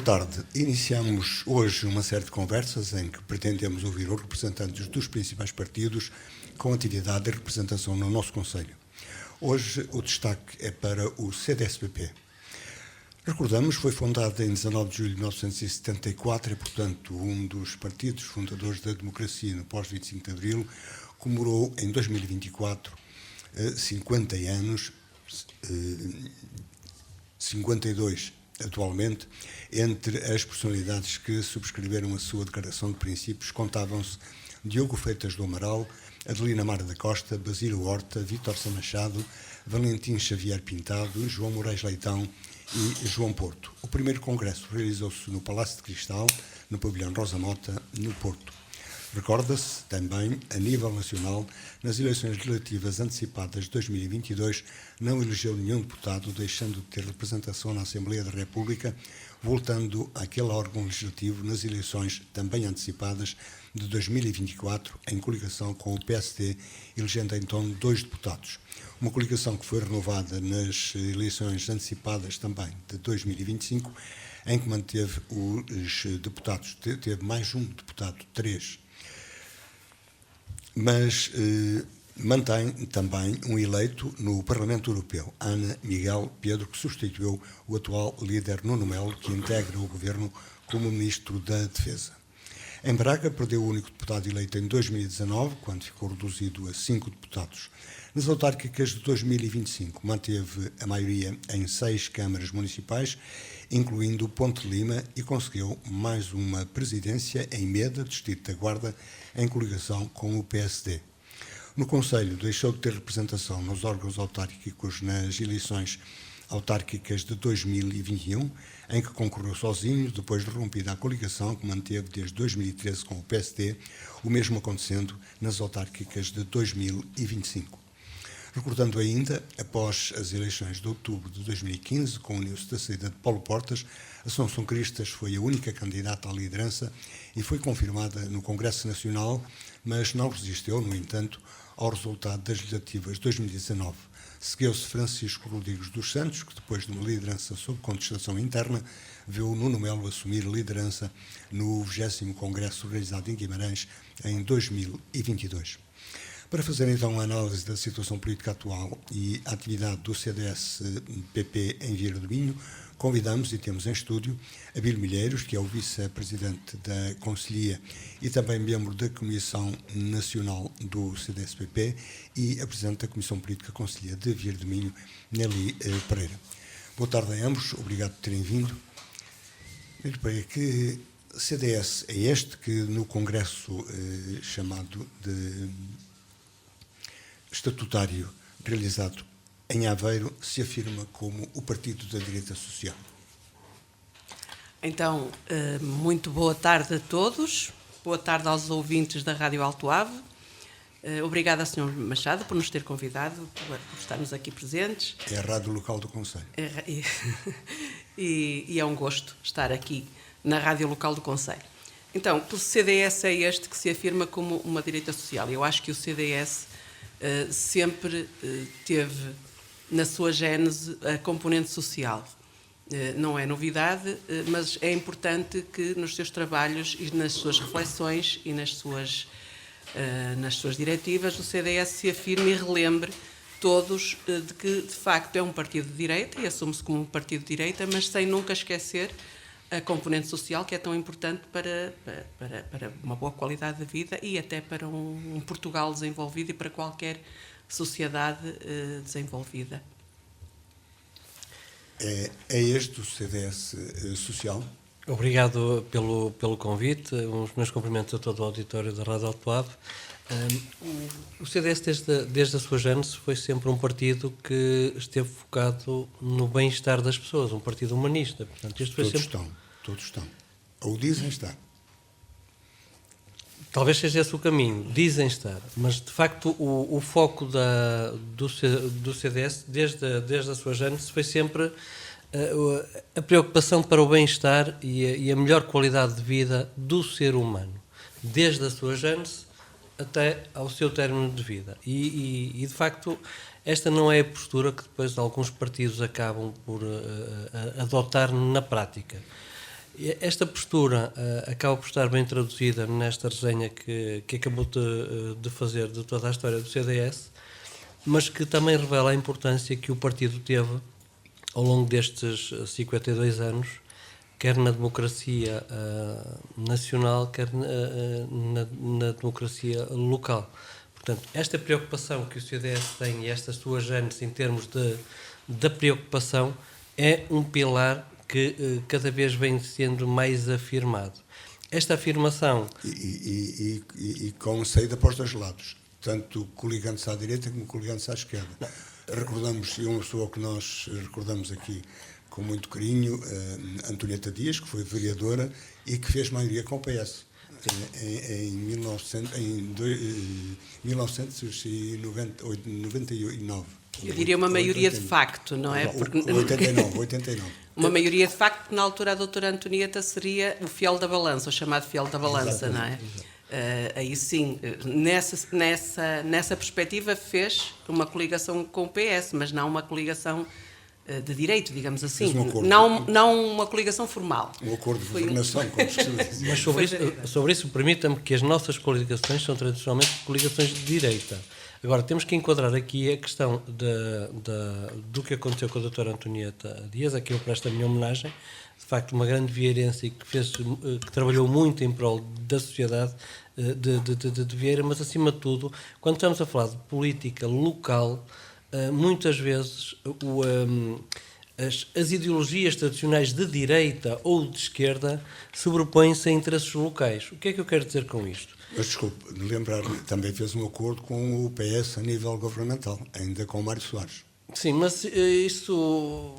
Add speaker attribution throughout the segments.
Speaker 1: tarde. Iniciamos hoje uma série de conversas em que pretendemos ouvir os representantes dos principais partidos com atividade de representação no nosso Conselho. Hoje o destaque é para o CDS-PP. Recordamos, foi fundado em 19 de julho de 1974 e, portanto, um dos partidos fundadores da democracia no pós-25 de Abril, comemorou em 2024 50 anos, 52 atualmente. Entre as personalidades que subscreveram a sua declaração de princípios contavam-se Diogo Freitas do Amaral, Adelina Mara da Costa, Basílio Horta, Vítor Sá Machado, Valentim Xavier Pintado, João Moraes Leitão e João Porto. O primeiro congresso realizou-se no Palácio de Cristal, no pavilhão Rosa Mota, no Porto. Recorda-se também, a nível nacional, nas eleições legislativas antecipadas de 2022, não elegeu nenhum deputado, deixando de ter representação na Assembleia da República, voltando àquele órgão legislativo nas eleições também antecipadas de 2024, em coligação com o PSD, elegendo então 2 deputados. Uma coligação que foi renovada nas eleições antecipadas também de 2025, em que manteve os deputados, teve mais um deputado, 3. Mas mantém também um eleito no Parlamento Europeu, Ana Miguel Pedro, que substituiu o atual líder Nuno Melo, que integra o governo como Ministro da Defesa. Em Braga, perdeu o único deputado eleito em 2019, quando ficou reduzido a 5 deputados. Nas autárquicas de 2025, manteve a maioria em 6 câmaras municipais, incluindo Ponte de Lima, e conseguiu mais uma presidência em Meda, Distrito da Guarda, em coligação com o PSD. No Conselho, deixou de ter representação nos órgãos autárquicos nas eleições autárquicas de 2021, em que concorreu sozinho, depois de rompida a coligação que manteve desde 2013 com o PSD, o mesmo acontecendo nas autárquicas de 2025. Recordando ainda, após as eleições de outubro de 2015, com o anúncio da saída de Paulo Portas, Assunção Cristas foi a única candidata à liderança e foi confirmada no Congresso Nacional, mas não resistiu, no entanto, ao resultado das legislativas de 2019. Seguiu-se Francisco Rodrigues dos Santos, que depois de uma liderança sob contestação interna, viu Nuno Melo assumir a liderança no 20º Congresso realizado em Guimarães em 2022. Para fazer então a análise da situação política atual e a atividade do CDS-PP em Vieira do Minho, convidamos e temos em estúdio Abílio Milheiros, que é o vice-presidente da Conselhia e também membro da Comissão Nacional do CDS-PP e a presidente da Comissão Política Conselhia de Vieira do Minho, Nelly Pereira. Boa tarde a ambos, obrigado por terem vindo. Nelly Pereira, que CDS é este que no congresso chamado de estatutário realizado em Aveiro se afirma como o partido da direita social?
Speaker 2: Então, muito boa tarde a todos, boa tarde aos ouvintes da Rádio Alto Ave. Obrigada, Sr. Machado, por nos ter convidado, por estarmos aqui presentes.
Speaker 1: É a rádio local do Conselho.
Speaker 2: E é um gosto estar aqui na rádio local do Conselho. Então, o CDS é este que se afirma como uma direita social. Eu acho que o CDS sempre teve na sua gênese a componente social. Não é novidade, mas é importante que nos seus trabalhos e nas suas reflexões e nas suas diretivas o CDS se afirme e relembre todos de que, de facto, é um partido de direita e assume-se como um partido de direita, mas sem nunca esquecer a componente social, que é tão importante para uma boa qualidade de vida e até para um Portugal desenvolvido e para qualquer sociedade desenvolvida.
Speaker 1: É este o CDS social?
Speaker 3: Obrigado pelo convite. Os meus cumprimentos a todo o auditório da Rádio Alto Ave. O CDS, desde a sua gênese, foi sempre um partido que esteve focado no bem-estar das pessoas, um partido humanista. Portanto, isto foi
Speaker 1: todos estão. Ou dizem estar.
Speaker 3: Talvez seja esse o caminho, dizem estar, mas de facto o foco do CDS, desde a sua gênese, foi sempre a preocupação para o bem-estar e a melhor qualidade de vida do ser humano, desde a sua gênese até ao seu término de vida. E de facto, esta não é a postura que depois alguns partidos acabam por adotar na prática. Esta postura acaba por estar bem traduzida nesta resenha que acabou de fazer de toda a história do CDS, mas que também revela a importância que o partido teve ao longo destes 52 anos, quer na democracia nacional, quer na democracia local. Portanto, esta preocupação que o CDS tem e esta sua gênese em termos da preocupação é um pilar que cada vez vem sendo mais afirmado. Esta afirmação...
Speaker 1: E com saída para os dois lados, tanto coligantes à direita como coligantes à esquerda. Recordamos, e uma pessoa que nós recordamos aqui com muito carinho, Antonieta Dias, que foi vereadora e que fez maioria com o PS. Em 1999.
Speaker 2: Eu diria uma maioria de facto, não é?
Speaker 1: Porque... 89.
Speaker 2: Uma maioria de facto, porque na altura a doutora Antonieta seria o fiel da balança, o chamado fiel da balança, não é? Aí sim, nessa perspectiva fez uma coligação com o PS, mas não uma coligação de direito, digamos assim. Não uma coligação formal.
Speaker 1: Um acordo de governação, como se costuma dizer.
Speaker 3: Mas sobre isso permita-me que as nossas coligações são tradicionalmente coligações de direita. Agora, temos que enquadrar aqui a questão do que aconteceu com a doutora Antonieta Dias, a quem eu presto a minha homenagem, de facto uma grande vieirense que trabalhou muito em prol da sociedade de Vieira, mas acima de tudo, quando estamos a falar de política local, muitas vezes as ideologias tradicionais de direita ou de esquerda sobrepõem-se a interesses locais. O que é que eu quero dizer com isto?
Speaker 1: Mas desculpe, de lembrar-me, também fez um acordo com o PS a nível governamental, ainda com o Mário Soares.
Speaker 3: Sim, mas isso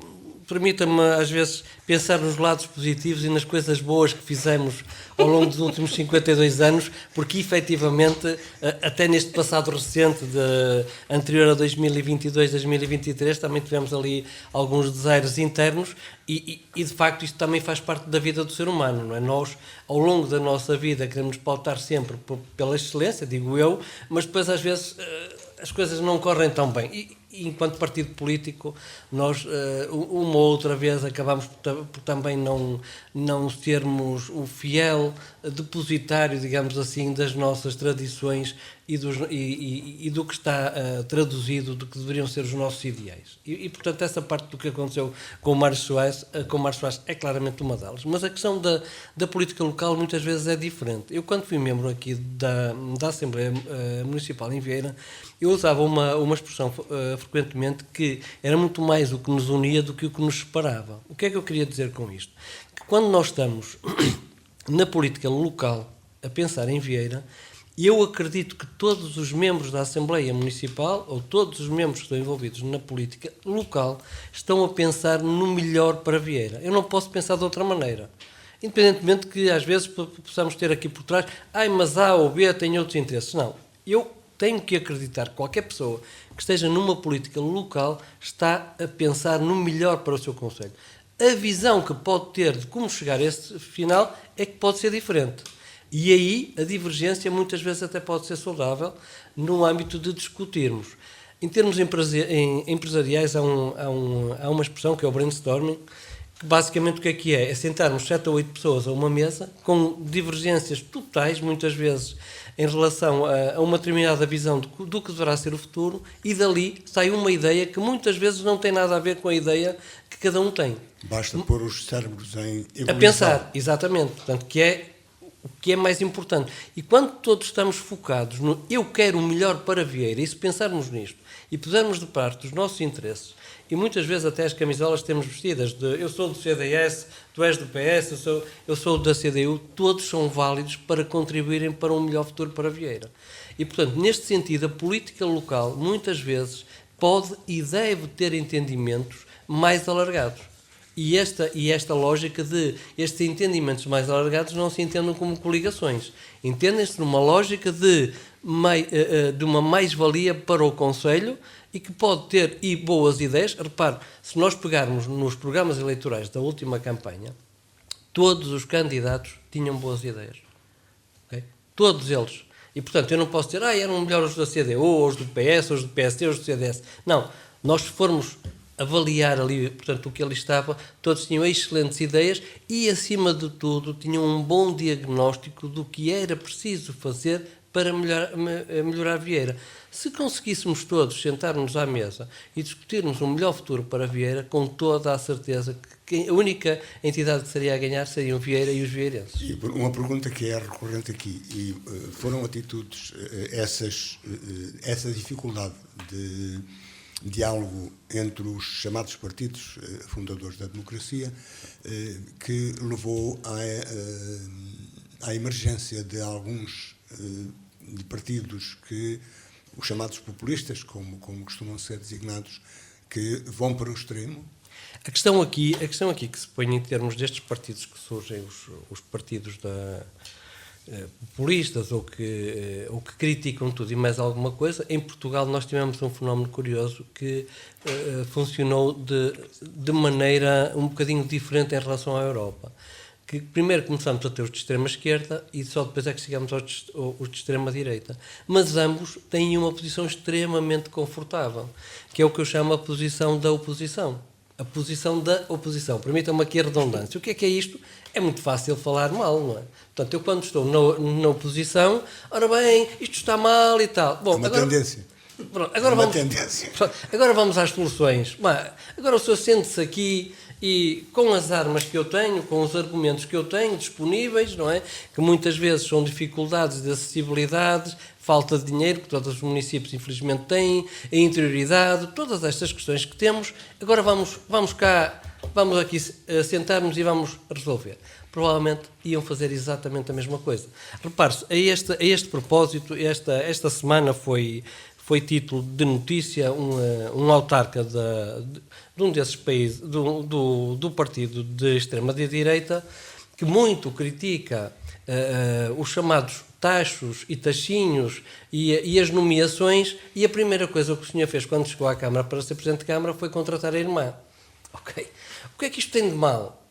Speaker 3: permita-me às vezes pensar nos lados positivos e nas coisas boas que fizemos ao longo dos últimos 52 anos, porque efetivamente, até neste passado recente, anterior a 2022, 2023, também tivemos ali alguns desaires internos e de facto isto também faz parte da vida do ser humano, não é? Nós, ao longo da nossa vida, queremos pautar sempre pela excelência, digo eu, mas depois às vezes as coisas não correm tão bem. E enquanto partido político, nós uma ou outra vez acabamos por também não sermos o fiel depositário, digamos assim, das nossas tradições e do que está traduzido, do que deveriam ser os nossos ideais. E portanto, essa parte do que aconteceu com o Mário Soares é claramente uma delas. Mas a questão da política local muitas vezes é diferente. Eu, quando fui membro aqui da Assembleia Municipal em Vieira, eu usava uma expressão frequentemente que era muito mais o que nos unia do que o que nos separava. O que é que eu queria dizer com isto? Que quando nós estamos na política local a pensar em Vieira, eu acredito que todos os membros da Assembleia Municipal, ou todos os membros que estão envolvidos na política local, estão a pensar no melhor para Vieira. Eu não posso pensar de outra maneira. Independentemente que às vezes possamos ter aqui por trás, mas A ou B tem outros interesses. Não. Eu tenho que acreditar que qualquer pessoa que esteja numa política local está a pensar no melhor para o seu concelho. A visão que pode ter de como chegar a esse final é que pode ser diferente. E aí a divergência muitas vezes até pode ser saudável no âmbito de discutirmos. Em termos empresariais há uma expressão que é o brainstorming, que basicamente o que é? É sentarmos 7 ou 8 pessoas a uma mesa com divergências totais, muitas vezes, em relação a uma determinada visão do que deverá ser o futuro, e dali sai uma ideia que muitas vezes não tem nada a ver com a ideia que cada um tem.
Speaker 1: Basta pôr os cérebros em evolução.
Speaker 3: A pensar, exatamente. Portanto, o que é mais importante. E quando todos estamos focados no eu quero o melhor para Vieira, e se pensarmos nisto, e pusermos de parte os nossos interesses, e muitas vezes até as camisolas temos vestidas de eu sou do CDS, tu és do PS, eu sou da CDU, todos são válidos para contribuírem para um melhor futuro para Vieira. E, portanto, neste sentido, a política local, muitas vezes, pode e deve ter entendimentos mais alargados. E esta lógica de estes entendimentos mais alargados não se entendam como coligações. Entendem-se numa lógica de uma mais-valia para o Conselho e que pode ter boas ideias. Repare, se nós pegarmos nos programas eleitorais da última campanha, todos os candidatos tinham boas ideias. Okay? Todos eles. E, portanto, eu não posso dizer eram melhor os da CDU, ou os do PS, ou os do PSD, ou os do CDS. Não. Nós, se formos avaliar ali, portanto, o que ali estava, todos tinham excelentes ideias e, acima de tudo, tinham um bom diagnóstico do que era preciso fazer para melhorar Vieira. Se conseguíssemos todos sentar-nos à mesa e discutirmos um melhor futuro para Vieira, com toda a certeza que a única entidade que seria a ganhar seriam Vieira e os vieirenses.
Speaker 1: E uma pergunta que é recorrente aqui, e foram atitudes, essa dificuldade de diálogo entre os chamados partidos fundadores da democracia, que levou à emergência de alguns de partidos que, os chamados populistas, como costumam ser designados, que vão para o extremo.
Speaker 3: A questão aqui que se põe em termos destes partidos que surgem, os partidos populistas ou que criticam tudo e mais alguma coisa, em Portugal nós tivemos um fenómeno curioso que funcionou de maneira um bocadinho diferente em relação à Europa. Que primeiro começamos a ter os de extrema-esquerda e só depois é que chegamos aos de extrema-direita. Mas ambos têm uma posição extremamente confortável, que é o que eu chamo a posição da oposição. A posição da oposição. Permitam-me aqui a redundância. O que é isto? É muito fácil falar mal, não é? Portanto, eu quando estou na oposição, ora bem, isto está mal e tal. Bom,
Speaker 1: é uma tendência.
Speaker 3: Pronto,
Speaker 1: Agora
Speaker 3: vamos às soluções. Agora o senhor sente-se aqui e com as armas que eu tenho, com os argumentos que eu tenho disponíveis, não é? Que muitas vezes são dificuldades de acessibilidade, falta de dinheiro, que todos os municípios infelizmente têm, a interioridade, todas estas questões que temos, agora vamos aqui sentar-nos e vamos resolver. Provavelmente iam fazer exatamente a mesma coisa. Repare-se, a este propósito, esta semana foi título de notícia um autarca de um desses países, do partido de extrema-direita, que muito critica os chamados tachos e taxinhos e as nomeações, e a primeira coisa que o senhor fez quando chegou à Câmara para ser Presidente de Câmara foi contratar a irmã. Ok? O que é que isto tem de mal?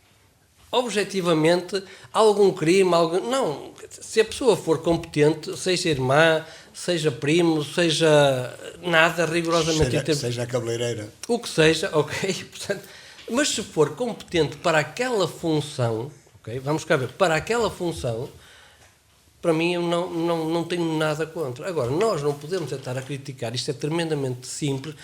Speaker 3: Objetivamente, algum crime, não, se a pessoa for competente, seja irmã, seja primo, seja nada rigorosamente...
Speaker 1: Seja a cabeleireira.
Speaker 3: O que seja, ok, portanto, mas se for competente para aquela função, ok, vamos cá ver, para aquela função, para mim eu não tenho nada contra. Agora, nós não podemos estar a criticar, isto é tremendamente simples,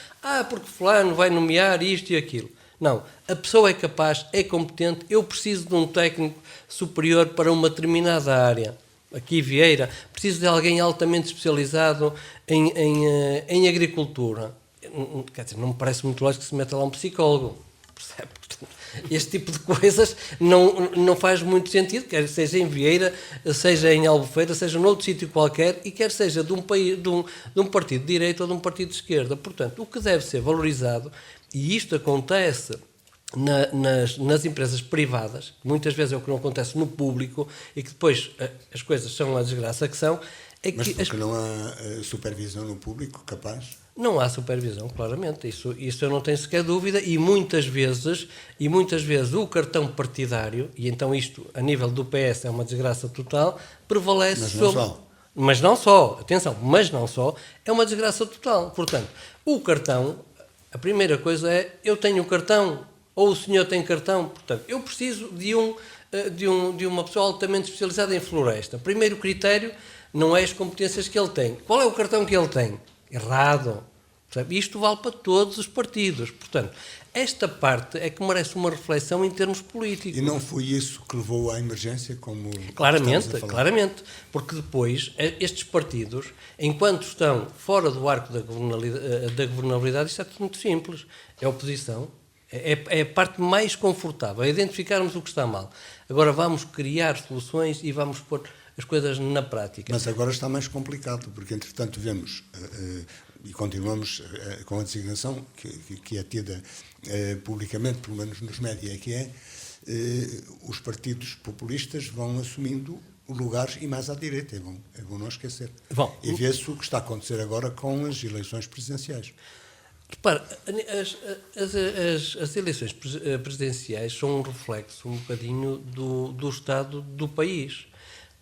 Speaker 3: porque fulano vai nomear isto e aquilo. Não, a pessoa é capaz, é competente, eu preciso de um técnico superior para uma determinada área. Aqui Vieira, preciso de alguém altamente especializado em agricultura. Quer dizer, não me parece muito lógico que se meta lá um psicólogo. Percebe? Portanto, este tipo de coisas não faz muito sentido, quer seja em Vieira, seja em Albufeira, seja noutro sítio qualquer, e quer seja de um partido de direita ou de um partido de esquerda. Portanto, o que deve ser valorizado, e isto acontece nas empresas privadas, que muitas vezes é o que não acontece no público, e que depois as coisas são a desgraça que são,
Speaker 1: Mas porque não há supervisão no público capaz?
Speaker 3: Não há supervisão, claramente, isso eu não tenho sequer dúvida, e muitas vezes o cartão partidário, e então isto a nível do PS é uma desgraça total, prevalece sobre... Mas não só, atenção, é uma desgraça total. Portanto, o cartão, a primeira coisa é, eu tenho o cartão, ou o senhor tem cartão, portanto, eu preciso de uma pessoa altamente especializada em floresta. Primeiro critério não é as competências que ele tem. Qual é o cartão que ele tem? Errado. Isto vale para todos os partidos. Portanto, esta parte é que merece uma reflexão em termos políticos.
Speaker 1: E não foi isso que levou à emergência, como
Speaker 3: Claramente, porque depois estes partidos, enquanto estão fora do arco da governabilidade, isto é tudo muito simples. É oposição, é a parte mais confortável, é identificarmos o que está mal. Agora vamos criar soluções e vamos pôr as coisas na prática.
Speaker 1: Mas agora está mais complicado, porque entretanto vemos... e continuamos com a designação que é tida publicamente, pelo menos nos média, que é os partidos populistas vão assumindo lugares e mais à direita, é bom não esquecer. E vê-se o que está a acontecer agora com as eleições presidenciais.
Speaker 3: Repare, as eleições presidenciais são um reflexo um bocadinho do estado do país.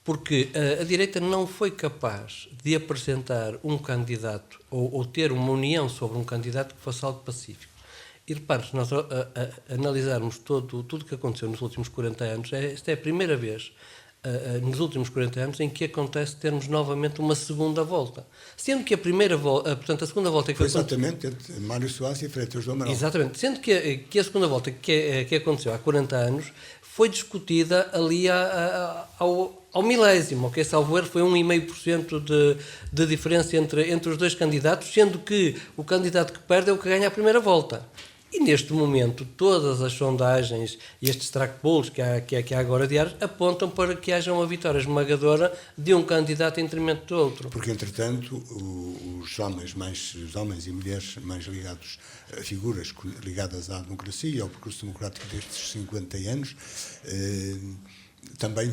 Speaker 3: Porque a direita não foi capaz de apresentar um candidato ou ter uma união sobre um candidato que fosse algo pacífico. E repare, se nós analisarmos tudo o que aconteceu nos últimos 40 anos, esta é a primeira vez nos últimos 40 anos em que acontece termos novamente uma segunda volta. Sendo que a primeira volta, portanto, a segunda volta...
Speaker 1: Foi exatamente entre Mário Soares e Freitas do Amaral.
Speaker 3: Exatamente. Sendo que a segunda volta que aconteceu há 40 anos foi discutida ali ao milésimo, ok? Salvo erro, foi 1,5% de diferença entre os dois candidatos, sendo que o candidato que perde é o que ganha a primeira volta. E neste momento, todas as sondagens e estes track polls que há agora diários apontam para que haja uma vitória esmagadora de um candidato em detrimento do outro.
Speaker 1: Porque, entretanto, os homens e mulheres mais ligados a figuras ligadas à democracia e ao percurso democrático destes 50 anos também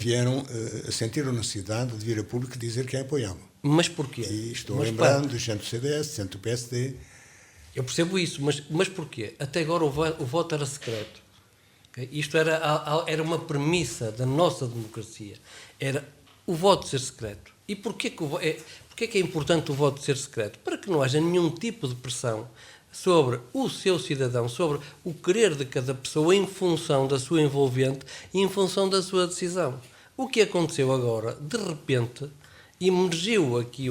Speaker 1: sentiram necessidade de vir a público dizer quem apoiavam.
Speaker 3: Mas porquê?
Speaker 1: E estou lembrando de gente do CDS, gente do PSD...
Speaker 3: Eu percebo isso, mas porquê? Até agora o voto era secreto. Okay? Isto era uma premissa da nossa democracia. Era o voto ser secreto. E porquê que é importante o voto ser secreto? Para que não haja nenhum tipo de pressão sobre o seu cidadão, sobre o querer de cada pessoa em função da sua envolvente e em função da sua decisão. O que aconteceu agora, de repente, emergiu aqui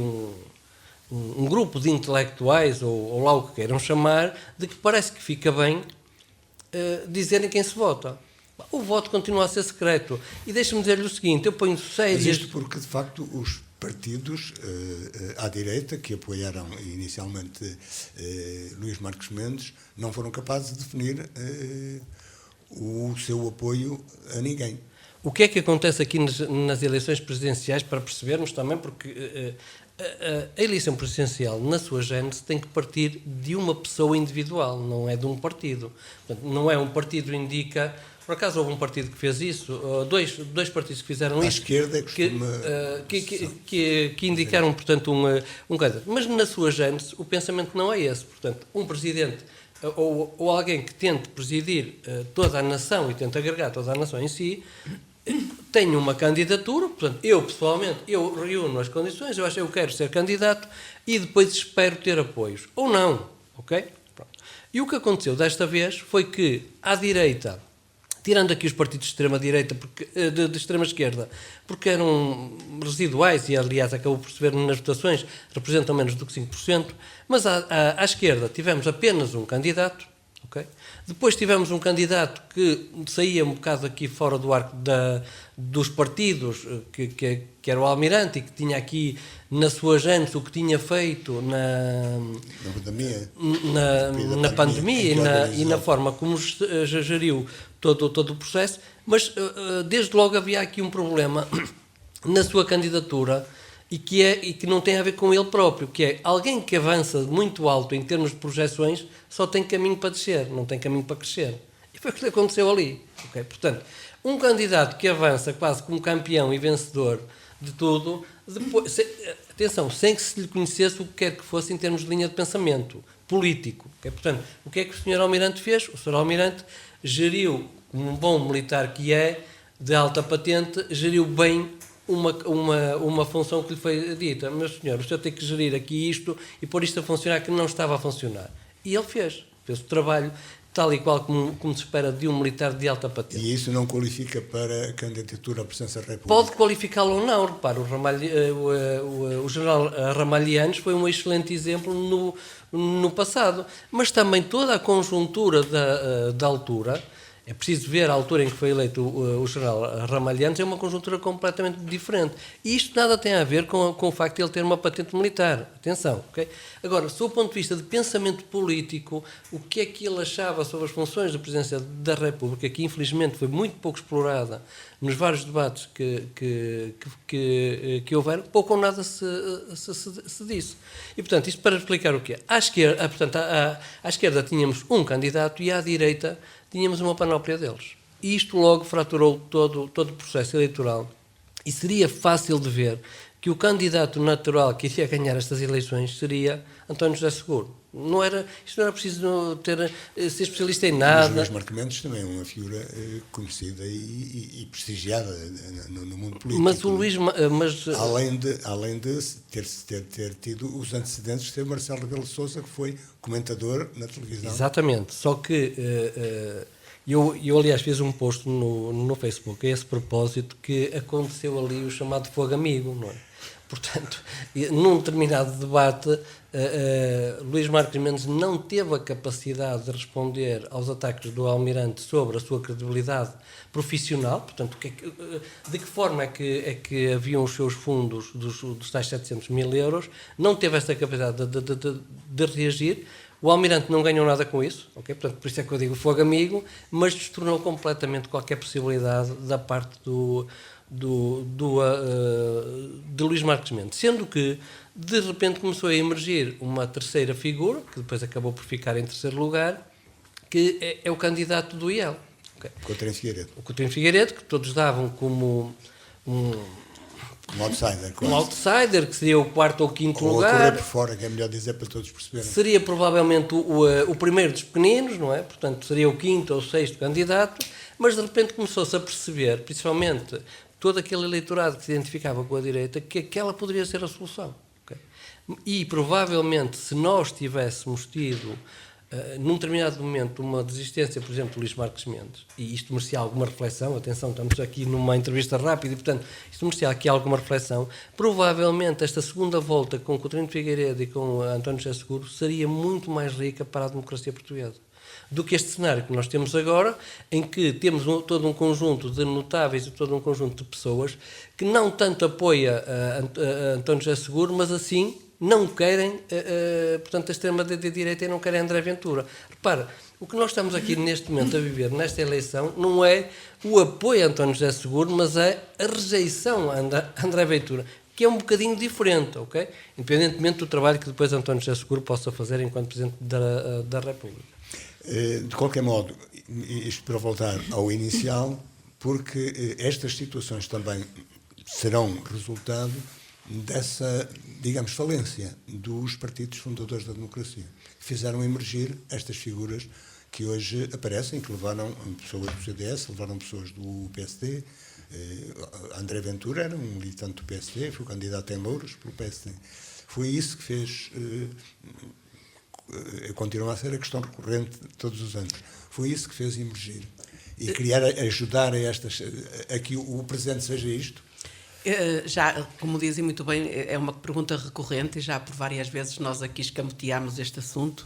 Speaker 3: um grupo de intelectuais, ou lá o que queiram chamar, de que parece que fica bem dizerem quem se vota. O voto continua a ser secreto. E deixe-me dizer-lhe o seguinte, eu ponho sérias...
Speaker 1: Mas isto porque, de facto, os partidos à direita, que apoiaram inicialmente Luís Marques Mendes, não foram capazes de definir o seu apoio a ninguém.
Speaker 3: O que é que acontece aqui nas eleições presidenciais, para percebermos também, porque... A eleição presidencial, na sua gênese, tem que partir de uma pessoa individual, não é de um partido. Portanto, não é um partido indica... Por acaso houve um partido que fez isso, dois partidos que fizeram isso.
Speaker 1: À esquerda
Speaker 3: que indicaram, portanto, um candidato. Mas na sua gênese, o pensamento não é esse. Portanto, um presidente ou alguém que tente presidir toda a nação e tente agregar toda a nação em si... Tenho uma candidatura, portanto, eu pessoalmente, eu reúno as condições, eu quero ser candidato e depois espero ter apoios. Ou não, ok? Pronto. E o que aconteceu desta vez foi que, à direita, tirando aqui os partidos de extrema-direita, de extrema-esquerda, porque eram residuais e, aliás, acabou por se ver nas votações, representam menos do que 5%, mas à esquerda tivemos apenas um candidato, ok? Depois tivemos um candidato que saía um bocado aqui fora do arco dos partidos, que era o Almirante, e que tinha aqui na sua gênese o que tinha feito na pandemia e na forma como geriu todo o processo, mas desde logo havia aqui um problema na sua candidatura e que não tem a ver com ele próprio, que é alguém que avança muito alto em termos de projeções só tem caminho para descer, não tem caminho para crescer. E foi o que aconteceu ali. Okay? Portanto, um candidato que avança quase como campeão e vencedor de tudo, depois, atenção, sem que se lhe conhecesse o que quer que fosse em termos de linha de pensamento político. Okay? Portanto, o que é que o Sr. Almirante fez? O Sr. Almirante geriu, como um bom militar que é, de alta patente, geriu bem uma função que lhe foi dita. Meu senhor, o senhor tem que gerir aqui isto e pôr isto a funcionar que não estava a funcionar. E ele fez o trabalho tal e qual como se espera de um militar de alta patente.
Speaker 1: E isso não qualifica para a candidatura à presidência da República?
Speaker 3: Pode qualificá-lo ou não. Repare, o general Ramalhianes foi um excelente exemplo no passado, mas também toda a conjuntura da altura. É preciso ver a altura em que foi eleito o general Ramalhianes, é uma conjuntura completamente diferente. E isto nada tem a ver com o facto de ele ter uma patente militar. Atenção, ok? Agora, sob o ponto de vista de pensamento político, o que é que ele achava sobre as funções da presidência da República, que infelizmente foi muito pouco explorada nos vários debates que houveram, pouco ou nada se disse. E, portanto, isto para explicar o que é. À esquerda tínhamos um candidato e à direita tínhamos uma panóplia deles. E isto logo fraturou todo o processo eleitoral. E seria fácil de ver que o candidato natural que iria ganhar estas eleições seria António José Seguro. Isto não era preciso ser especialista em
Speaker 1: Mas
Speaker 3: nada.
Speaker 1: Luís Marques Mendes também é uma figura conhecida e prestigiada no mundo político.
Speaker 3: Mas o Luís...
Speaker 1: Além de ter tido os antecedentes de ser Marcelo Rebelo de Sousa, que foi comentador na televisão.
Speaker 3: Exatamente, só que eu aliás fiz um post no Facebook a esse propósito, que aconteceu ali o chamado fogo amigo, não é? Portanto, num determinado debate, Luís Marques Mendes não teve a capacidade de responder aos ataques do Almirante sobre a sua credibilidade profissional, portanto, de que forma é que haviam os seus fundos dos tais 700 mil euros, não teve esta capacidade de reagir. O Almirante não ganhou nada com isso, okay? Portanto, por isso é que eu digo fogo amigo, mas destornou completamente qualquer possibilidade da parte de Luís Marques Mendes, sendo que de repente começou a emergir uma terceira figura, que depois acabou por ficar em terceiro lugar, que é o candidato do IEL. Okay?
Speaker 1: Coutinho Figueiredo.
Speaker 3: O Coutinho Figueiredo, que todos davam como
Speaker 1: Um outsider, quase.
Speaker 3: um outsider, que seria o quarto ou quinto
Speaker 1: Ou a
Speaker 3: lugar.
Speaker 1: correr por fora, que é melhor dizer para todos perceberem.
Speaker 3: Seria provavelmente o primeiro dos pequeninos, não é? Portanto, seria o quinto ou sexto candidato, mas de repente começou-se a perceber, principalmente todo aquele eleitorado que se identificava com a direita, que aquela poderia ser a solução. Okay? E provavelmente, se nós tivéssemos tido, num determinado momento, uma desistência, por exemplo, de Luís Marques Mendes, e isto merecia alguma reflexão, atenção, estamos aqui numa entrevista rápida, e portanto, isto merecia aqui alguma reflexão, provavelmente esta segunda volta com Coutinho Figueiredo e com António José Seguro seria muito mais rica para a democracia portuguesa do que este cenário que nós temos agora, em que temos todo um conjunto de notáveis e todo um conjunto de pessoas que não tanto apoia a António José Seguro, mas assim não querem, portanto, a extrema-direita e não querem André Ventura. Repara, o que nós estamos aqui neste momento a viver, nesta eleição, não é o apoio a António José Seguro, mas é a rejeição a André Ventura, que é um bocadinho diferente, ok? Independentemente do trabalho que depois António José Seguro possa fazer enquanto Presidente da República.
Speaker 1: De qualquer modo, isto para voltar ao inicial, porque estas situações também serão resultado dessa, digamos, falência dos partidos fundadores da democracia, que fizeram emergir estas figuras que hoje aparecem, que levaram pessoas do CDS, levaram pessoas do PSD. André Ventura era um militante do PSD, foi candidato em Louros pelo PSD. Foi isso que fez... continua a ser a questão recorrente todos os anos. Foi isso que fez emergir. E ajudar a que o presente seja isto?
Speaker 2: Já, como dizem muito bem, é uma pergunta recorrente e já por várias vezes nós aqui escamoteámos este assunto.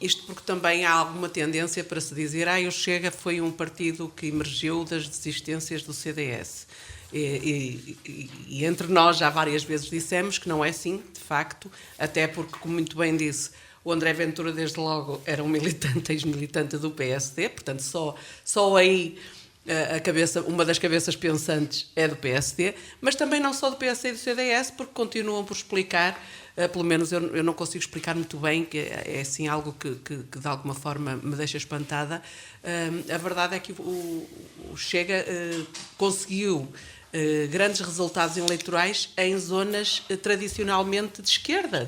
Speaker 2: Isto porque também há alguma tendência para se dizer o Chega foi um partido que emergiu das desistências do CDS. E entre nós já várias vezes dissemos que não é assim, de facto, até porque, como muito bem disse, o André Ventura, desde logo, era um ex-militante do PSD, portanto, só aí uma das cabeças pensantes é do PSD, mas também não só do PSD e do CDS, porque continuam por explicar, pelo menos eu não consigo explicar muito bem, que é assim algo que de alguma forma me deixa espantada. A verdade é que o Chega conseguiu grandes resultados eleitorais em zonas tradicionalmente de esquerda,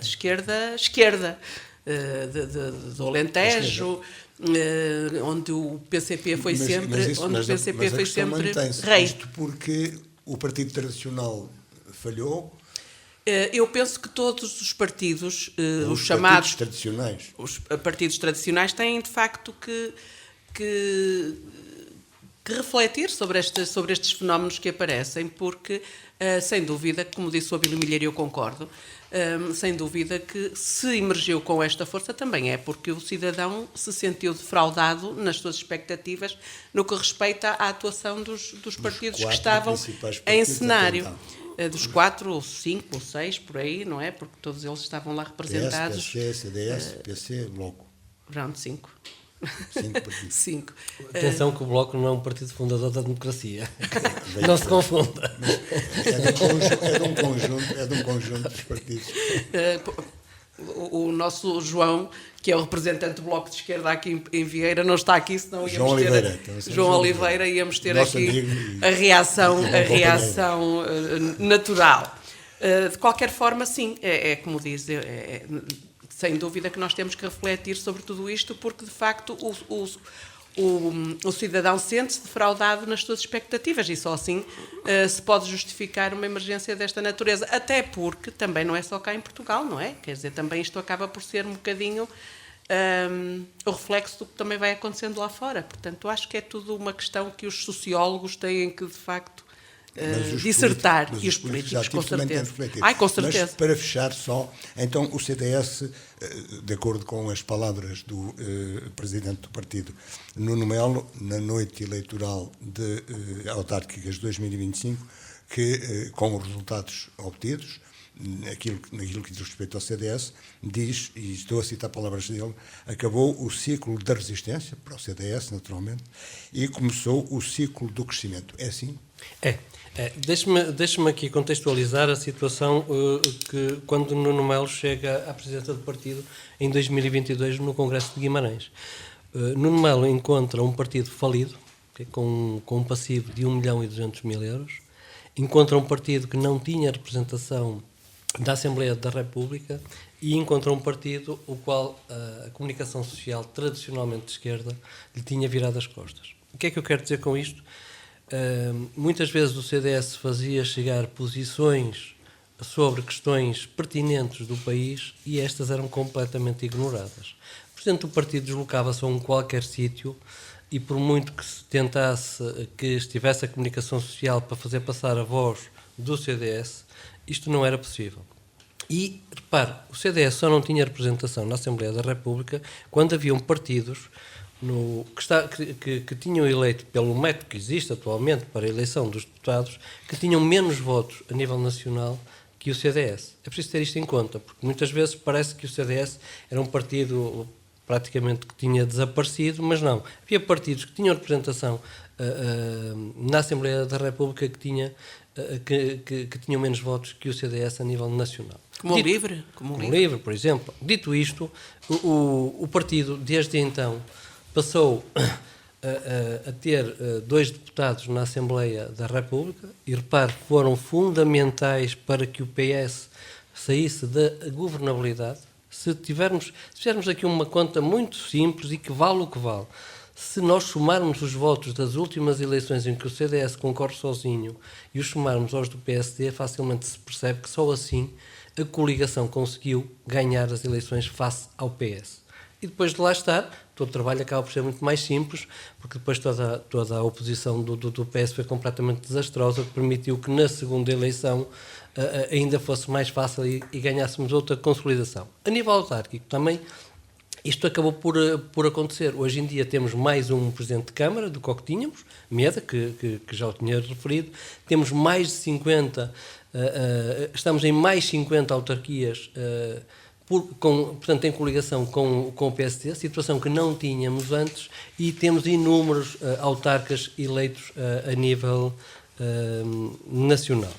Speaker 2: do Alentejo, onde o PCP foi sempre rei.
Speaker 1: Isto porque o partido tradicional falhou.
Speaker 2: Eu penso que todos os partidos, os
Speaker 1: chamados
Speaker 2: chamados
Speaker 1: tradicionais,
Speaker 2: os partidos tradicionais têm de facto que refletir sobre estes fenómenos que aparecem, porque, sem dúvida, como disse o Abílio Milheiro, eu concordo, sem dúvida que se emergiu com esta força também é porque o cidadão se sentiu defraudado nas suas expectativas no que respeita à atuação dos partidos que estavam em cenário. Dos 4 ou 5 ou 6, por aí, não é? Porque todos eles estavam lá representados.
Speaker 1: PS, CDS, PC, Bloco.
Speaker 2: Pronto, 5.
Speaker 1: 5 partidos.
Speaker 2: 5.
Speaker 3: Atenção que o Bloco não é um partido fundador da democracia. Não se confunda.
Speaker 1: É de um conjunto dos partidos.
Speaker 2: O nosso João, que é o representante do Bloco de Esquerda aqui em Vieira, não está aqui, senão íamos João Oliveira, íamos ter aqui a reação natural. De qualquer forma, sim, é como diz, de sem dúvida que nós temos que refletir sobre tudo isto, porque de facto o cidadão sente-se defraudado nas suas expectativas e só assim se pode justificar uma emergência desta natureza. Até porque também não é só cá em Portugal, não é? Quer dizer, também isto acaba por ser um bocadinho o reflexo do que também vai acontecendo lá fora. Portanto, acho que é tudo uma questão que os sociólogos têm que, de facto, dissertar, e os políticos, com certeza. Com certeza.
Speaker 1: Mas, para fechar só, então o CDS, de acordo com as palavras do presidente do partido, Nuno Melo, na noite eleitoral de autárquicas de 2025, que com os resultados obtidos, naquilo que diz respeito ao CDS, diz, e estou a citar palavras dele, acabou o ciclo da resistência, para o CDS, naturalmente, e começou o ciclo do crescimento. É assim?
Speaker 3: Deixe-me aqui contextualizar a situação que quando Nuno Melo chega à presidência do partido em 2022 no Congresso de Guimarães. Nuno Melo encontra um partido falido, com um passivo de 1.200.000 euros, encontra um partido que não tinha representação da Assembleia da República e encontra um partido o qual a comunicação social tradicionalmente de esquerda lhe tinha virado as costas. O que é que eu quero dizer com isto? Muitas vezes o CDS fazia chegar posições sobre questões pertinentes do país e estas eram completamente ignoradas. Portanto, o partido deslocava-se a um qualquer sítio e por muito que se tentasse que estivesse a comunicação social para fazer passar a voz do CDS, isto não era possível. E, repare, o CDS só não tinha representação na Assembleia da República quando haviam partidos que tinham eleito, pelo método que existe atualmente para a eleição dos deputados, que tinham menos votos a nível nacional que o CDS. É preciso ter isto em conta, porque muitas vezes parece que o CDS era um partido praticamente que tinha desaparecido, mas não. Havia partidos que tinham representação na Assembleia da República que tinham menos votos que o CDS a nível nacional.
Speaker 2: Como o Livre?
Speaker 3: Como o Livre, por exemplo. Dito isto, o partido, desde então, passou a ter 2 deputados na Assembleia da República e, repare, foram fundamentais para que o PS saísse da governabilidade. Se fizermos aqui uma conta muito simples e que vale o que vale, se nós somarmos os votos das últimas eleições em que o CDS concorre sozinho e os somarmos aos do PSD, facilmente se percebe que só assim a coligação conseguiu ganhar as eleições face ao PS. E depois de lá estar, todo o trabalho acaba por ser muito mais simples, porque depois toda a oposição do PS foi completamente desastrosa, o que permitiu que na segunda eleição ainda fosse mais fácil e ganhássemos outra consolidação. A nível autárquico também, isto acabou por acontecer. Hoje em dia temos mais um Presidente de Câmara do que o que tínhamos, Meda, que já o tinha referido, temos mais de 50, estamos em mais 50 autarquias, portanto em coligação com o PSD, situação que não tínhamos antes, e temos inúmeros autarcas eleitos a nível nacional.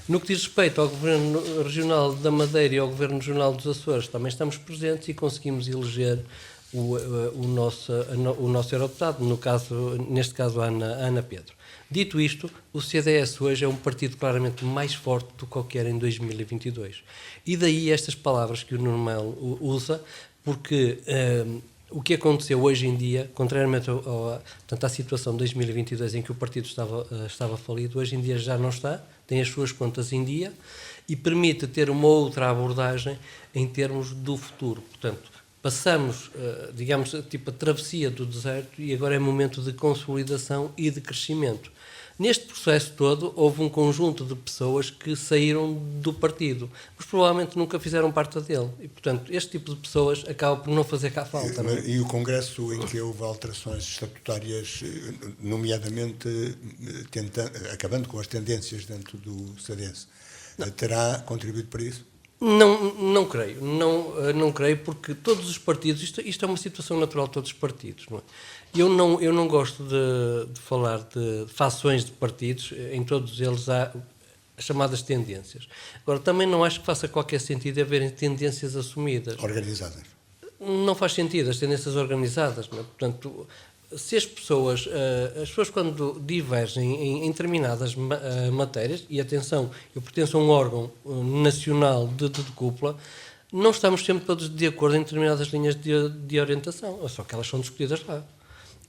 Speaker 3: No que diz respeito ao Governo Regional da Madeira e ao Governo Regional dos Açores, também estamos presentes e conseguimos eleger o nosso eurodeputado, neste caso a Ana Pedro. Dito isto, o CDS hoje é um partido claramente mais forte do que o que era em 2022. E daí estas palavras que o Nuno Melo usa, porque o que aconteceu hoje em dia, contrariamente à situação de 2022 em que o partido estava falido, hoje em dia já não está, tem as suas contas em dia e permite ter uma outra abordagem em termos do futuro. Portanto, passamos, digamos, tipo a travessia do deserto e agora é momento de consolidação e de crescimento. Neste processo todo, houve um conjunto de pessoas que saíram do partido, mas provavelmente nunca fizeram parte dele. E, portanto, este tipo de pessoas acaba por não fazer cá falta. Não é?
Speaker 1: E o Congresso em que houve alterações estatutárias, nomeadamente acabando com as tendências dentro do CDS, terá contribuído para isso?
Speaker 3: Não creio. Não creio, porque todos os partidos, isto é uma situação natural de todos os partidos, não é? Eu não gosto de falar de fações de partidos, em todos eles há as chamadas tendências. Agora, também não acho que faça qualquer sentido haverem tendências assumidas.
Speaker 1: Organizadas.
Speaker 3: Não faz sentido, as tendências organizadas, não é? Portanto, se as pessoas quando divergem em determinadas matérias, e atenção, eu pertenço a um órgão nacional de cúpula, não estamos sempre todos de acordo em determinadas linhas de orientação, só que elas são discutidas lá.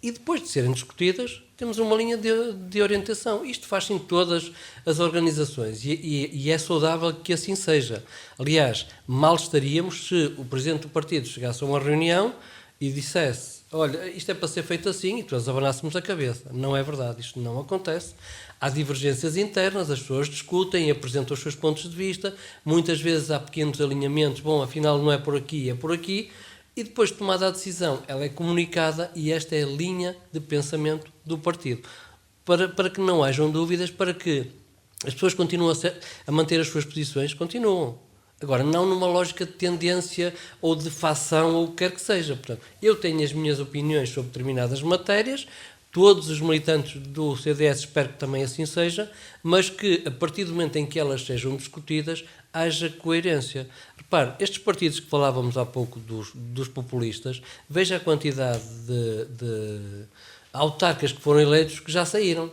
Speaker 3: E depois de serem discutidas, temos uma linha de orientação. Isto faz em todas as organizações e é saudável que assim seja. Aliás, mal estaríamos se o presidente do partido chegasse a uma reunião e dissesse: olha, isto é para ser feito assim, e todos abanássemos a cabeça. Não é verdade, isto não acontece. Há divergências internas, as pessoas discutem, apresentam os seus pontos de vista, muitas vezes há pequenos alinhamentos, bom, afinal não é por aqui, é por aqui, e depois de tomada a decisão, ela é comunicada e esta é a linha de pensamento do partido. Para que não hajam dúvidas, para que as pessoas continuem a manter as suas posições, continuam. Agora, não numa lógica de tendência ou de facção ou o que quer que seja. Portanto, eu tenho as minhas opiniões sobre determinadas matérias, todos os militantes do CDS espero que também assim seja, mas que a partir do momento em que elas sejam discutidas, haja coerência. Repare, estes partidos que falávamos há pouco dos populistas, veja a quantidade de autarcas que foram eleitos que já saíram.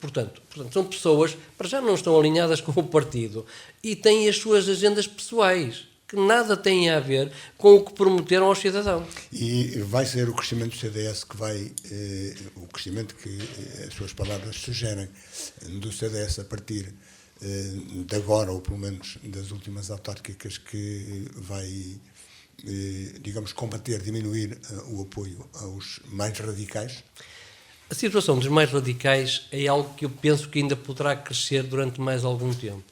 Speaker 3: Portanto, são pessoas que para já não estão alinhadas com o partido e têm as suas agendas pessoais, que nada têm a ver com o que prometeram aos cidadãos.
Speaker 1: E vai ser o crescimento do CDS que vai, o crescimento que as suas palavras sugerem do CDS a partir de agora, ou pelo menos das últimas autárquicas, que vai, digamos, combater, diminuir o apoio aos mais radicais?
Speaker 3: A situação dos mais radicais é algo que eu penso que ainda poderá crescer durante mais algum tempo.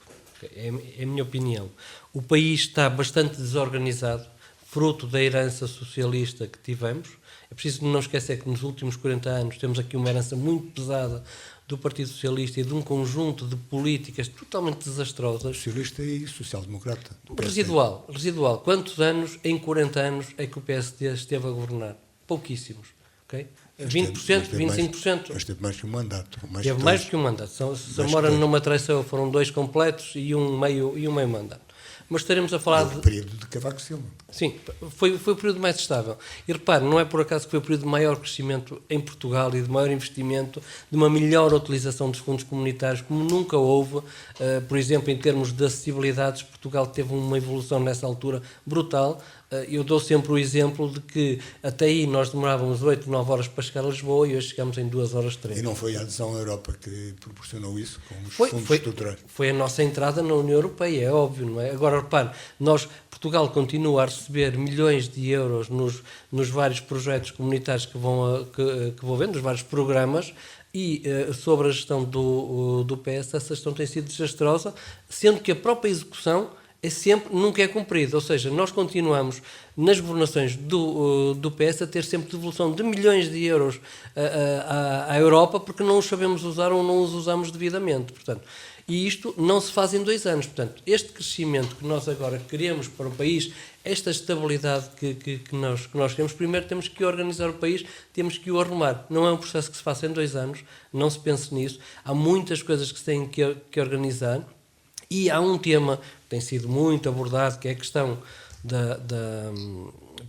Speaker 3: É a minha opinião. O país está bastante desorganizado, fruto da herança socialista que tivemos. É preciso não esquecer que nos últimos 40 anos temos aqui uma herança muito pesada do Partido Socialista e de um conjunto de políticas totalmente desastrosas.
Speaker 1: Socialista e social-democrata.
Speaker 3: Residual. Quantos anos, em 40 anos, é que o PSD esteve a governar? Pouquíssimos. Okay? 20%, 25%.
Speaker 1: Mas teve mais que um mandato.
Speaker 3: Teve mais que um mandato. Se a Mora numa traição foram 2 completos e um meio mandato. Mas estaremos a falar
Speaker 1: de período de Cavaco Silva.
Speaker 3: Sim, foi o período mais estável. E repare, não é por acaso que foi o período de maior crescimento em Portugal e de maior investimento, de uma melhor utilização dos fundos comunitários, como nunca houve. Por exemplo, em termos de acessibilidades, Portugal teve uma evolução nessa altura brutal. Eu dou sempre o exemplo de que até aí nós demorávamos 8, 9 horas para chegar a Lisboa e hoje chegamos em 2 horas 3.
Speaker 1: E não foi a adesão à Europa que proporcionou isso, com os fundos estruturais?
Speaker 3: Foi a nossa entrada na União Europeia, é óbvio, não é? Agora, repare, Portugal continua a receber milhões de euros nos vários projetos comunitários que vão vendo, nos vários programas, e sobre a gestão do PS, essa gestão tem sido desastrosa, sendo que a própria execução nunca é cumprida. Ou seja, nós continuamos nas governações do PS a ter sempre devolução de milhões de euros à Europa porque não os sabemos usar ou não os usamos devidamente. Portanto, e isto não se faz em 2 anos. Portanto, este crescimento que nós agora queremos para o país, esta estabilidade que nós queremos, primeiro temos que organizar o país, temos que o arrumar. Não é um processo que se faça em 2 anos, não se pense nisso. Há muitas coisas que se têm que organizar. E há um tema que tem sido muito abordado, que é a questão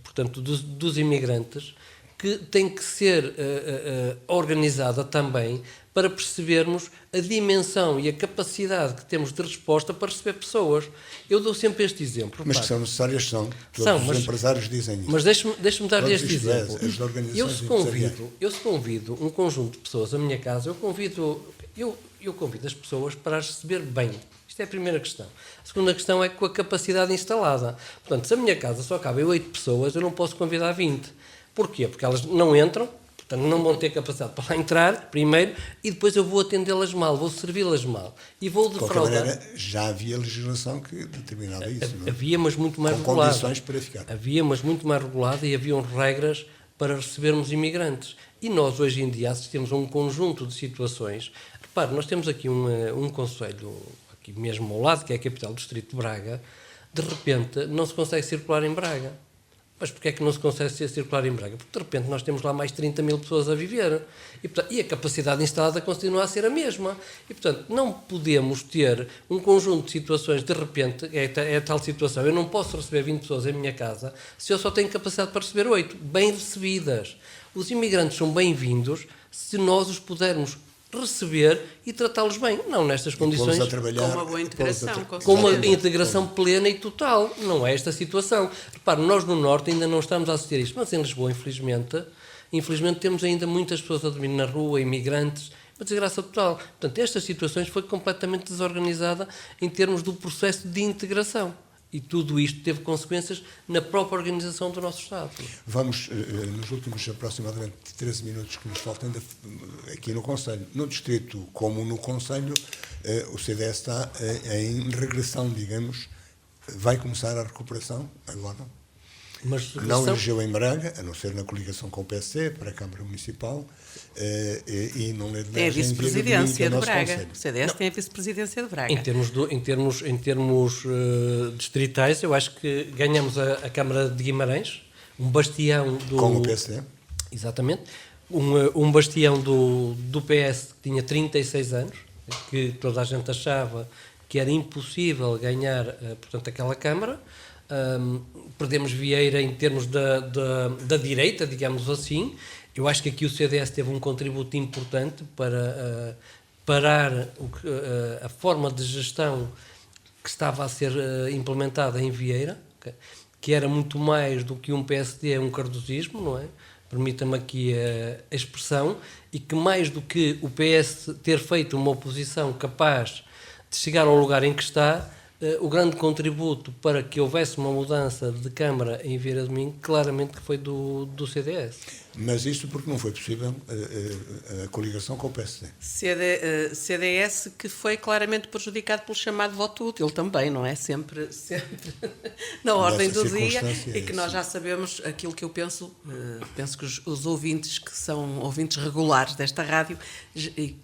Speaker 3: portanto, dos imigrantes, que tem que ser organizada também para percebermos a dimensão e a capacidade que temos de resposta para receber pessoas. Eu dou sempre este exemplo.
Speaker 1: Mas que são necessárias, todos os empresários dizem isso.
Speaker 3: Mas deixe-me dar este exemplo.
Speaker 1: As organizações
Speaker 3: eu se convido um conjunto de pessoas à minha casa, eu convido as pessoas para as receber bem. Isto é a primeira questão. A segunda questão é com a capacidade instalada. Portanto, se a minha casa só cabe 8 pessoas, eu não posso convidar 20. Porquê? Porque elas não entram, portanto não vão ter capacidade para lá entrar, primeiro, e depois eu vou atendê-las mal, vou servi-las mal. E vou defraudar.
Speaker 1: De qualquer maneira, já havia legislação que determinava isso, não é?
Speaker 3: Havia, mas muito mais regulada.
Speaker 1: Com condições para ficar.
Speaker 3: Havia, mas muito mais regulada e haviam regras para recebermos imigrantes. E nós, hoje em dia, assistimos a um conjunto de situações. Repare, nós temos aqui um concelho, aqui mesmo ao lado, que é a capital do distrito de Braga, de repente não se consegue circular em Braga. Mas porquê é que não se consegue circular em Braga? Porque de repente nós temos lá mais 30 mil pessoas a viver e a capacidade instalada continua a ser a mesma. E portanto não podemos ter um conjunto de situações, de repente, é tal situação, eu não posso receber 20 pessoas em minha casa se eu só tenho capacidade para receber 8, bem recebidas. Os imigrantes são bem-vindos se nós os pudermos receber e tratá-los bem. Não nestas condições.
Speaker 1: Pô-los a trabalhar,
Speaker 2: Com uma boa integração,
Speaker 1: pô-los a
Speaker 3: Com uma
Speaker 1: exatamente.
Speaker 3: integração plena e total. Não é esta situação. Repare, nós no Norte ainda não estamos a assistir a isto, mas em Lisboa, infelizmente temos ainda muitas pessoas a dormir na rua, imigrantes, uma desgraça total. Portanto, estas situações foi completamente desorganizada em termos do processo de integração. E tudo isto teve consequências na própria organização do nosso Estado.
Speaker 1: Vamos, nos últimos aproximadamente 13 minutos que nos faltam aqui no Conselho, no Distrito como no Conselho, o CDS está em regressão, digamos, vai começar a recuperação agora.
Speaker 3: Mas
Speaker 1: Não elegeu em Braga, a não ser na coligação com o PSD, para a Câmara Municipal, e não elege
Speaker 2: Tem a vice-presidência
Speaker 1: em
Speaker 2: de
Speaker 1: nosso
Speaker 2: Braga.
Speaker 1: Conselho.
Speaker 2: O CDS tem a vice-presidência de Braga.
Speaker 3: Em termos distritais, eu acho que ganhamos a Câmara de Guimarães, um bastião do...
Speaker 1: Com o PSD.
Speaker 3: Exatamente. Um bastião do PS que tinha 36 anos, que toda a gente achava que era impossível ganhar, portanto, aquela Câmara. Perdemos Vieira em termos da direita, digamos assim. Eu acho que aqui o CDS teve um contributo importante para parar a forma de gestão que estava a ser implementada em Vieira, que era muito mais do que um PSD, um cardosismo, não é? Permita-me aqui a expressão, e que mais do que o PS ter feito uma oposição capaz de chegar ao lugar em que está, o grande contributo para que houvesse uma mudança de Câmara em Vieira de Minho, claramente que foi do CDS.
Speaker 1: Mas isto porque não foi possível a coligação com o PSD.
Speaker 2: CDS que foi claramente prejudicado pelo chamado voto útil também, não é? Sempre na ordem do dia, e que nós já sabemos aquilo que eu penso que os ouvintes, que são ouvintes regulares desta rádio e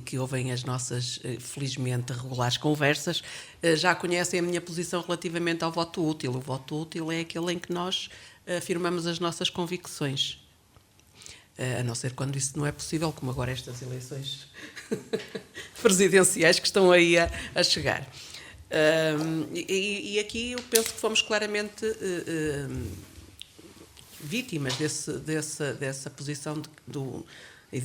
Speaker 2: que ouvem as nossas, felizmente, regulares conversas, já conhecem a minha posição relativamente ao voto útil. O voto útil é aquele em que nós afirmamos as nossas convicções. A não ser quando isso não é possível, como agora estas eleições presidenciais que estão aí a chegar. E aqui eu penso que fomos claramente vítimas dessa posição e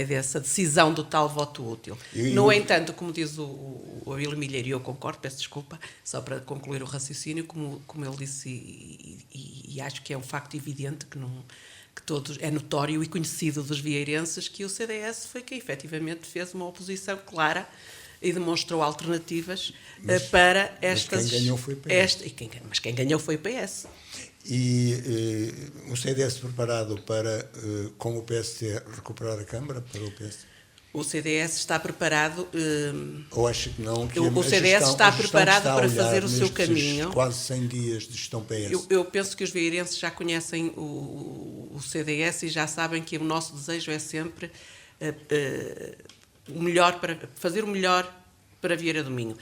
Speaker 2: dessa decisão do tal voto útil. No entanto, como diz o Abílio Milheiro, e eu concordo, peço desculpa, só para concluir o raciocínio, como ele disse, e acho que é um facto evidente que todos, é notório e conhecido dos vieirenses, que o CDS foi quem efetivamente fez uma oposição clara e demonstrou alternativas para estas...
Speaker 1: Mas quem ganhou foi o PS.
Speaker 2: Mas quem ganhou foi o PS.
Speaker 1: E o CDS preparado para, com o PSD, recuperar a Câmara para o PS?
Speaker 2: O CDS está preparado...
Speaker 1: Ou acha que não? Que
Speaker 2: o CDS está preparado para fazer o seu caminho.
Speaker 1: Quase 100 dias de gestão PS.
Speaker 2: Eu penso que os vieirenses já conhecem o CDS e já sabem que o nosso desejo é sempre fazer o melhor para Vieira do Minho.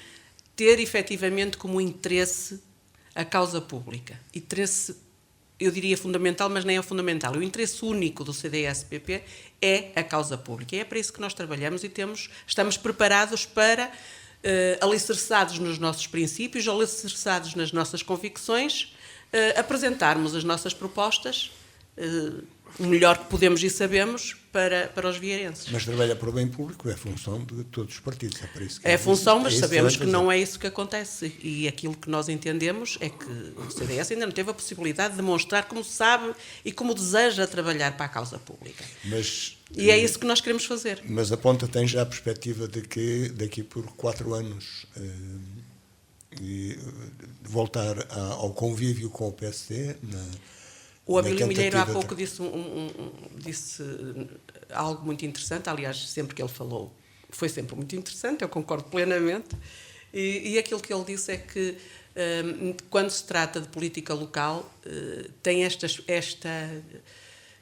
Speaker 2: Ter efetivamente como interesse a causa pública. Interesse, eu diria fundamental, mas nem é fundamental. O interesse único do CDS-PP é a causa pública. E é para isso que nós trabalhamos e estamos preparados para, alicerçados nos nossos princípios, alicerçados nas nossas convicções, apresentarmos as nossas propostas, o melhor que podemos e sabemos, para os vieirenses.
Speaker 1: Mas trabalha para o bem público, é função de todos os partidos. É, para isso que
Speaker 2: é função, mas sabemos que
Speaker 1: fazer.
Speaker 2: não é isso que acontece. E aquilo que nós entendemos é que o CDS ainda não teve a possibilidade de demonstrar como sabe e como deseja trabalhar para a causa pública. E é isso que nós queremos fazer.
Speaker 1: Mas a Ponta tem já a perspectiva de que daqui por 4 anos voltar ao convívio com o PSD
Speaker 2: o Abílio Milheiro há pouco disse algo muito interessante, aliás, sempre que ele falou, foi sempre muito interessante, eu concordo plenamente, e aquilo que ele disse é que quando se trata de política local, tem esta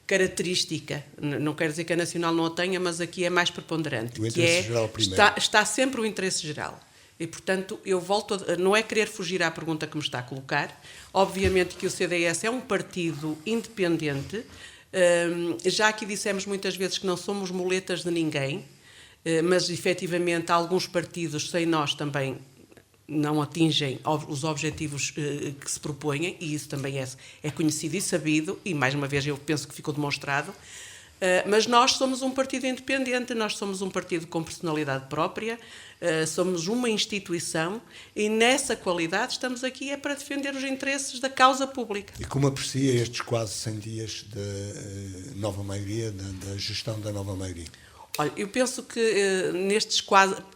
Speaker 2: característica, não quero dizer que a nacional não a tenha, mas aqui é mais preponderante,
Speaker 1: o interesse geral primeiro.
Speaker 2: Está sempre o interesse geral. E, portanto, eu volto não é querer fugir à pergunta que me está a colocar. Obviamente que o CDS é um partido independente. Já aqui dissemos muitas vezes que não somos muletas de ninguém, mas, efetivamente, alguns partidos sem nós também não atingem os objetivos que se propõem, e isso também é conhecido e sabido, e, mais uma vez, eu penso que ficou demonstrado. Mas nós somos um partido independente, nós somos um partido com personalidade própria, somos uma instituição e nessa qualidade estamos aqui para defender os interesses da causa pública.
Speaker 1: E como aprecia estes quase 100 dias de nova maioria, da gestão da nova maioria?
Speaker 2: Olha, eu penso que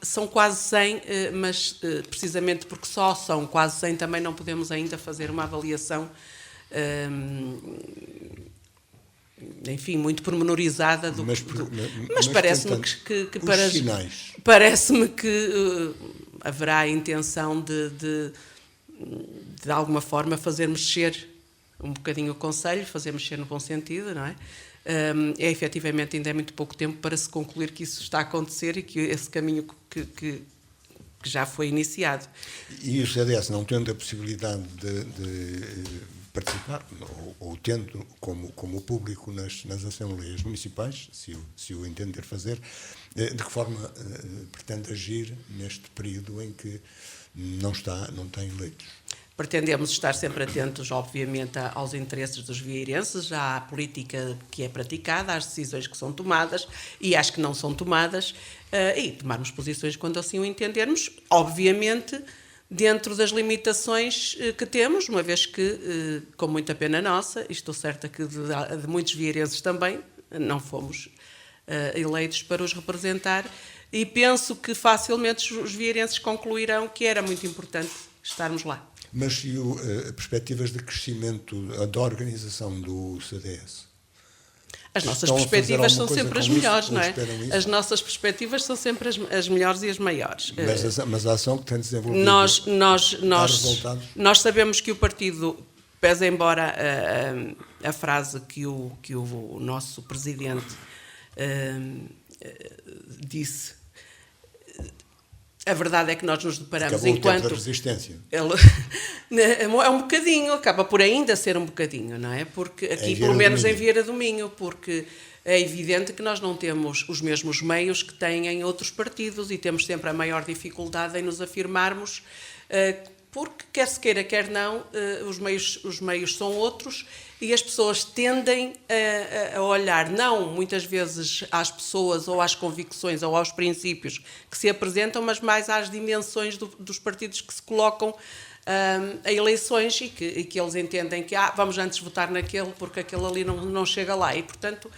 Speaker 2: são quase 100, mas precisamente porque só são quase 100 também não podemos ainda fazer uma avaliação enfim, muito pormenorizada mas parece-me que para
Speaker 1: sinais.
Speaker 2: Parece-me que haverá a intenção de alguma forma fazer mexer um bocadinho o Conselho, fazer mexer no bom sentido, não é? Efetivamente ainda é muito pouco tempo para se concluir que isso está a acontecer e que esse caminho que já foi iniciado.
Speaker 1: E o CDS, não tendo a possibilidade de participar, ou tendo como público nas assembleias municipais, se o entender fazer, de que forma pretende agir neste período em que não tem eleitos?
Speaker 2: Pretendemos estar sempre atentos, obviamente, aos interesses dos vieirenses, à política que é praticada, às decisões que são tomadas e às que não são tomadas, e tomarmos posições quando assim o entendermos, obviamente, dentro das limitações que temos, uma vez que, com muita pena nossa, e estou certa que de muitos vieirenses também, não fomos eleitos para os representar, e penso que facilmente os vieirenses concluirão que era muito importante estarmos lá.
Speaker 1: Mas e perspectivas de crescimento da organização do CDS?
Speaker 2: As nossas perspectivas são sempre as melhores, não é?
Speaker 1: As
Speaker 2: nossas perspectivas são sempre as melhores e as maiores.
Speaker 1: Mas a ação que tem desenvolvido
Speaker 2: nós
Speaker 1: resultados?
Speaker 2: Nós sabemos que o partido, pese embora a frase que o nosso presidente disse, a verdade é que nós nos deparamos
Speaker 1: acabou
Speaker 2: enquanto...
Speaker 1: o tempo da resistência.
Speaker 2: É um bocadinho, acaba por ainda ser um bocadinho, não é? Porque aqui, pelo menos em Vieira do Minho, porque é evidente que nós não temos os mesmos meios que têm em outros partidos e temos sempre a maior dificuldade em nos afirmarmos, porque quer se queira, quer não, os meios são outros e as pessoas tendem a olhar, não muitas vezes às pessoas ou às convicções ou aos princípios que se apresentam, mas mais às dimensões dos partidos que se colocam a eleições e que eles entendem que vamos antes votar naquele porque aquele ali não chega lá e, portanto,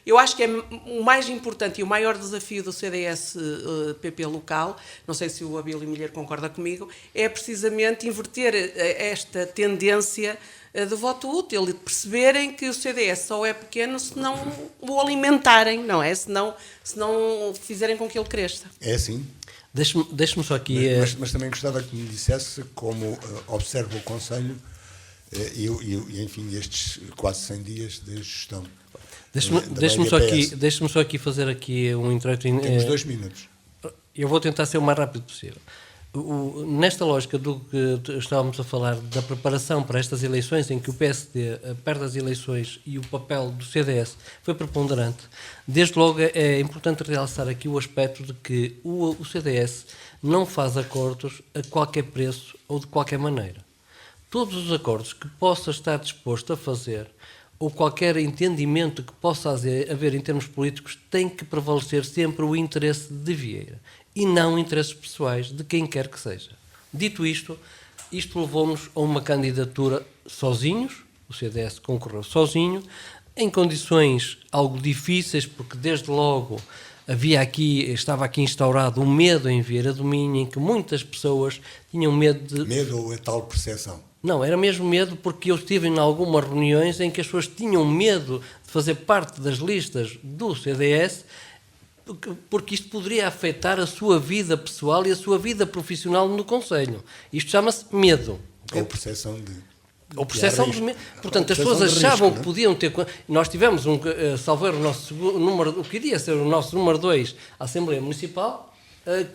Speaker 2: eu acho que é o mais importante e o maior desafio do CDS-PP local, não sei se o Abílio Milheiro concorda comigo, é precisamente inverter esta tendência do voto útil e de perceberem que o CDS só é pequeno se não o alimentarem, não é? Se não fizerem com que ele cresça.
Speaker 1: É assim?
Speaker 3: Deixe-me só aqui...
Speaker 1: Mas também gostava que me dissesse como observa o Conselho e enfim, estes quase 100 dias de gestão.
Speaker 3: Deixe-me só aqui fazer aqui um introito.
Speaker 1: Temos 2 minutos.
Speaker 3: Eu vou tentar ser o mais rápido possível. Nesta lógica do que estávamos a falar da preparação para estas eleições, em que o PSD perde as eleições e o papel do CDS foi preponderante, desde logo é importante realçar aqui o aspecto de que o CDS não faz acordos a qualquer preço ou de qualquer maneira. Todos os acordos que possa estar disposto a fazer ou qualquer entendimento que possa haver em termos políticos tem que prevalecer sempre o interesse de Vieira e não interesses pessoais de quem quer que seja. Dito isto levou-nos a uma candidatura sozinhos, o CDS concorreu sozinho, em condições algo difíceis, porque desde logo estava aqui instaurado um medo em Vieira do Minho, em que muitas pessoas tinham medo de...
Speaker 1: Medo ou é tal percepção?
Speaker 3: Não, era mesmo medo porque eu estive em algumas reuniões em que as pessoas tinham medo de fazer parte das listas do CDS porque isto poderia afetar a sua vida pessoal e a sua vida profissional no Conselho. Isto chama-se medo.
Speaker 1: Ou percepção de...
Speaker 3: Ou percepção de medo. Portanto, as pessoas achavam que podiam ter... Nós tivemos salvo erro, o nosso número, o que iria ser o nosso número 2 à Assembleia Municipal,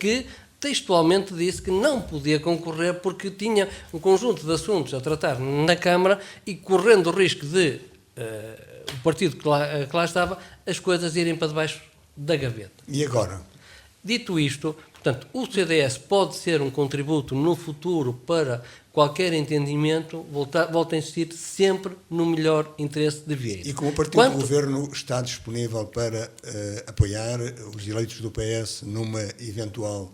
Speaker 3: que textualmente disse que não podia concorrer porque tinha um conjunto de assuntos a tratar na Câmara e correndo o risco de o partido que lá estava, as coisas irem para debaixo da gaveta.
Speaker 1: E agora?
Speaker 3: Dito isto, portanto, o CDS pode ser um contributo no futuro para qualquer entendimento, volto a insistir, sempre no melhor interesse de Vieira.
Speaker 1: E como o partido do Governo está disponível para apoiar os eleitos do PS numa eventual,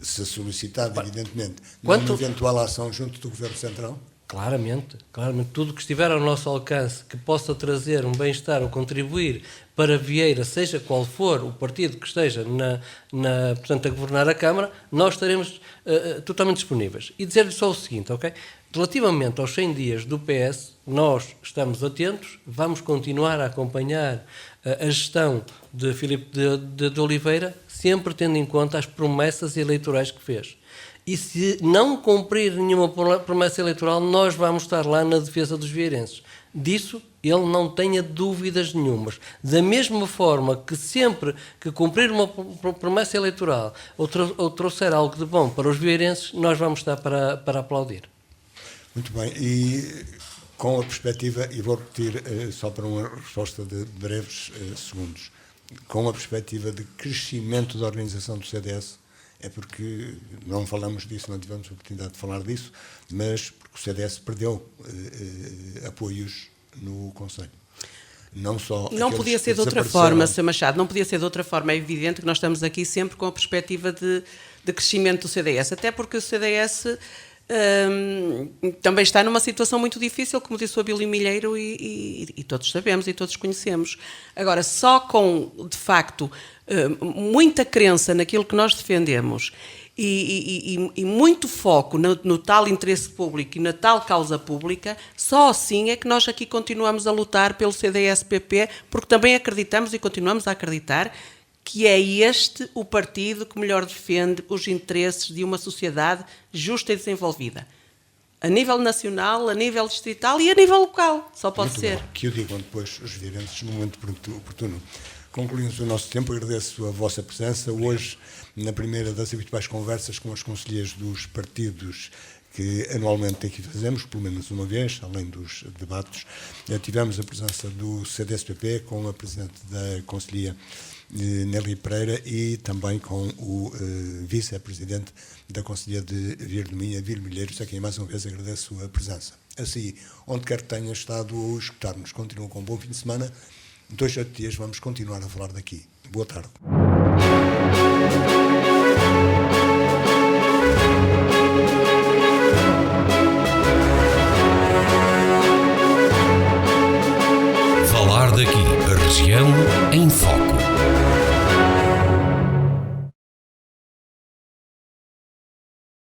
Speaker 1: se solicitado, evidentemente, numa eventual ação junto do Governo Central?
Speaker 3: Claramente, tudo que estiver ao nosso alcance que possa trazer um bem-estar ou contribuir para Vieira, seja qual for o partido que esteja portanto, a governar a Câmara, nós estaremos totalmente disponíveis. E dizer-lhe só o seguinte, ok? Relativamente aos 100 dias do PS, nós estamos atentos, vamos continuar a acompanhar a gestão de Filipe de Oliveira, sempre tendo em conta as promessas eleitorais que fez. E se não cumprir nenhuma promessa eleitoral, nós vamos estar lá na defesa dos vieirenses. Disso ele não tenha dúvidas nenhumas. Da mesma forma que sempre que cumprir uma promessa eleitoral ou trouxer algo de bom para os vieirenses, nós vamos estar para aplaudir.
Speaker 1: Muito bem. E com a perspectiva, e vou repetir só para uma resposta de breves segundos, com a perspectiva de crescimento da organização do CDS, é porque não falamos disso, não tivemos a oportunidade de falar disso, mas porque o CDS perdeu apoios no Conselho.
Speaker 2: Não podia ser de outra forma, Sr. Machado, não podia ser de outra forma. É evidente que nós estamos aqui sempre com a perspectiva de crescimento do CDS, até porque o CDS também está numa situação muito difícil, como disse o Abílio Milheiro, e todos sabemos e todos conhecemos. Agora, só com, de facto, muita crença naquilo que nós defendemos e muito foco no tal interesse público e na tal causa pública, só assim é que nós aqui continuamos a lutar pelo CDS-PP, porque também acreditamos e continuamos a acreditar que é este o partido que melhor defende os interesses de uma sociedade justa e desenvolvida. A nível nacional, a nível distrital e a nível local. Só pode
Speaker 1: muito
Speaker 2: ser.
Speaker 1: Bom. Que o digam depois os vieirenses no momento oportuno. Concluímos o nosso tempo, agradeço a vossa presença. Hoje, na primeira das habituais conversas com as conselheiras dos partidos que anualmente aqui fazemos, pelo menos uma vez, além dos debates, tivemos a presença do CDS-PP com a presidente da Conselhia Nélia Pereira e também com o vice-presidente da Conselhia de Vir de Minha, Abílio Milheiro, a quem mais uma vez agradeço a presença. Assim, onde quer que tenha estado a escutar-nos, continuam com um bom fim de semana. 2 a 8 dias vamos continuar a falar daqui. Boa tarde.
Speaker 4: Falar daqui, a região em foco.